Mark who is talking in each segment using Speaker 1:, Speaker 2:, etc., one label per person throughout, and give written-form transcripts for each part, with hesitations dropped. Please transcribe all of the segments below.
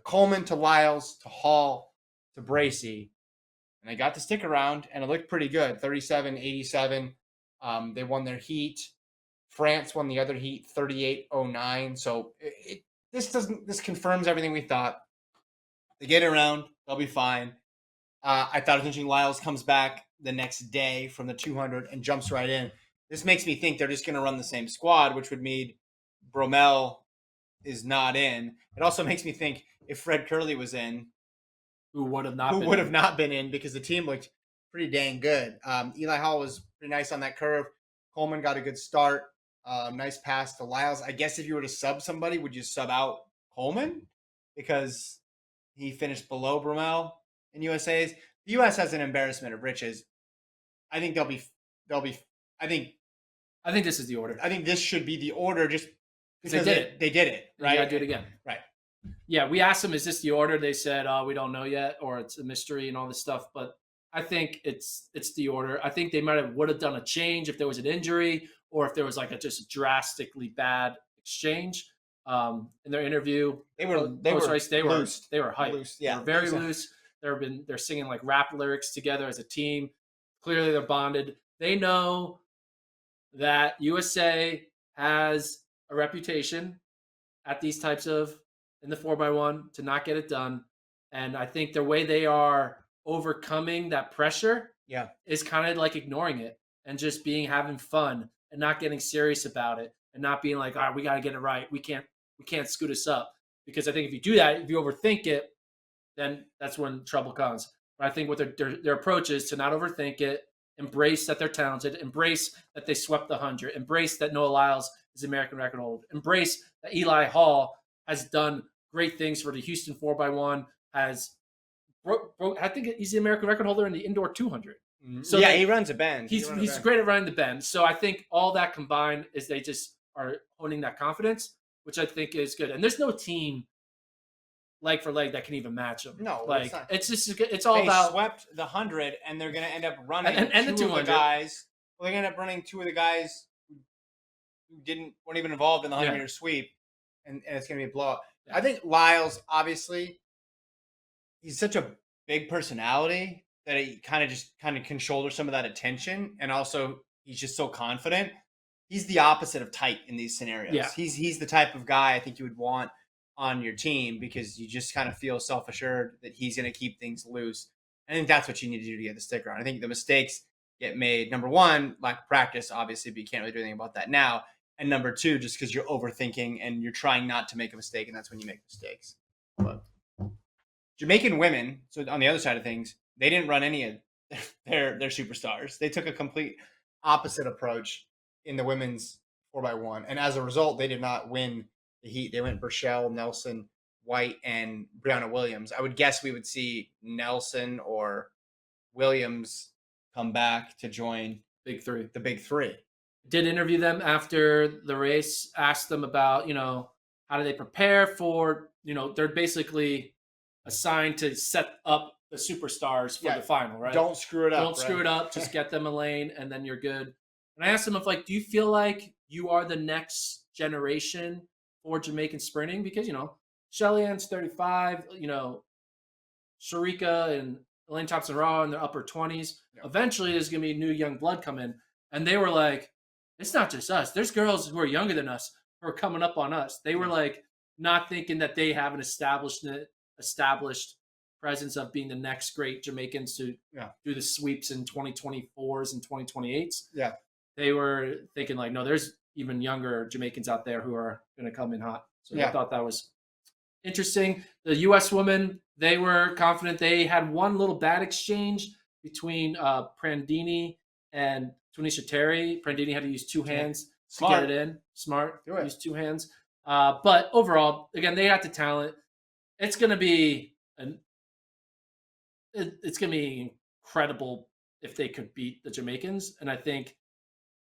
Speaker 1: Coleman to Lyles to Hall to Bracey. And they got to stick around, and it looked pretty good. 37-87. They won their heat. France won the other heat, 38-09. So this confirms everything we thought. They get around, they'll be fine. I thought it was interesting. Lyles comes back the next day from the 200 and jumps right in. This makes me think they're just going to run the same squad, which would mean Bromell is not in. It also makes me think if Fred Curley was in,
Speaker 2: who would have
Speaker 1: not been in because the team looked pretty dang good. Eli Hall was pretty nice on that curve. Coleman got a good start. Nice pass to Lyles. I guess if you were to sub somebody, would you sub out Coleman because he finished below Bromell in USA's? The US has an embarrassment of riches. I think they'll be. I think
Speaker 2: this is the order.
Speaker 1: I think this should be the order just because
Speaker 2: they did it.
Speaker 1: Right?
Speaker 2: You gotta do it again.
Speaker 1: Right.
Speaker 2: Yeah, we asked them, is this the order? They said, we don't know yet, or it's a mystery and all this stuff. But I think it's the order. I think they would have done a change if there was an injury or if there was like a just drastically bad exchange. In their interview, they were hyped.
Speaker 1: Loose, yeah.
Speaker 2: They were very loose. They're singing like rap lyrics together as a team. Clearly, they're bonded. They know that USA has a reputation at these types of in the 4x1 to not get it done, and I think the way they are overcoming that pressure, is kind of like ignoring it and just having fun and not getting serious about it and not being like, all right, we got to get it right. We can't scoot us up, because I think if you do that, if you overthink it, then that's when trouble comes. But I think what their approach is to not overthink it, embrace that they're talented, embrace that they swept the 100, embrace that Noah Lyles is the American record holder, embrace that Eli Hall has done great things for the Houston 4x1, I think he's the American record holder in the indoor 200.
Speaker 1: Mm-hmm. So he runs a bend.
Speaker 2: He's great at running the bend. So I think all that combined is they just are honing that confidence, which I think is good. And there's no team leg for leg that can even match them.
Speaker 1: No,
Speaker 2: it's all about.
Speaker 1: They swept the 100, and they're going to end up running
Speaker 2: and the 200
Speaker 1: guys. Well, they're going to end up running two of the guys who weren't even involved in the 100-meter sweep, and it's going to be a blowout. Yeah. I think Lyles, obviously, he's such a big personality that he kind of can shoulder some of that attention, and also he's just so confident. He's the opposite of tight in these scenarios. Yeah. He's the type of guy I think you would want on your team, because you just kind of feel self-assured that he's going to keep things loose. I think that's what you need to do to get the stick around. I think the mistakes get made, number one, lack of practice, obviously, but you can't really do anything about that now. And number two, just because you're overthinking and you're trying not to make a mistake, and that's when you make mistakes. But Jamaican women, so on the other side of things, they didn't run any of their superstars. They took a complete opposite approach in the women's 4x1. And as a result, they did not win the heat. They went Burchell, Nelson, White, and Brianna Williams. I would guess we would see Nelson or Williams come back to join
Speaker 2: the
Speaker 1: big three.
Speaker 2: Did interview them after the race, asked them about, how do they prepare for, they're basically assigned to set up the superstars for the final, right?
Speaker 1: Don't screw it up.
Speaker 2: Screw it up. Just get them a lane, and then you're good. And I asked them if, do you feel like you are the next generation for Jamaican sprinting? Because, Shelly-Ann's 35, Sharika and Elaine Thompson-Raw in their upper 20s. Yeah. Eventually, there's going to be new young blood come in. And they were like, it's not just us. There's girls who are younger than us who are coming up on us. They were not thinking that they have an established presence of being the next great Jamaicans to do the sweeps in 2024s and 2028s.
Speaker 1: Yeah.
Speaker 2: They were thinking no, there's even younger Jamaicans out there who are going to come in hot. So I thought that was interesting. The U.S. women, they were confident. They had one little bad exchange between Prandini and Tanisha Terry. Prandini had to use two hands to get it in. Smart. Use two hands. But overall, again, they got the talent. It's going to be incredible if they could beat the Jamaicans, and I think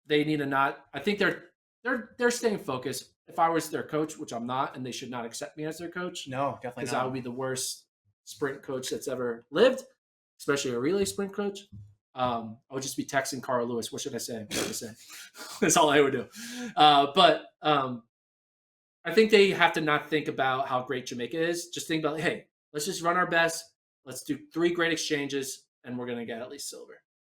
Speaker 2: they need to not. I think they're staying focused. If I was their coach, which I'm not, and they should not accept me as their coach,
Speaker 1: no, definitely not,
Speaker 2: because I would be the worst sprint coach that's ever lived, especially a relay sprint coach. I would just be texting Carl Lewis. What should I say? That's all I would do. But I think they have to not think about how great Jamaica is. Just think about, hey, let's just run our best. Let's do 3 great exchanges, and we're going to get at least silver.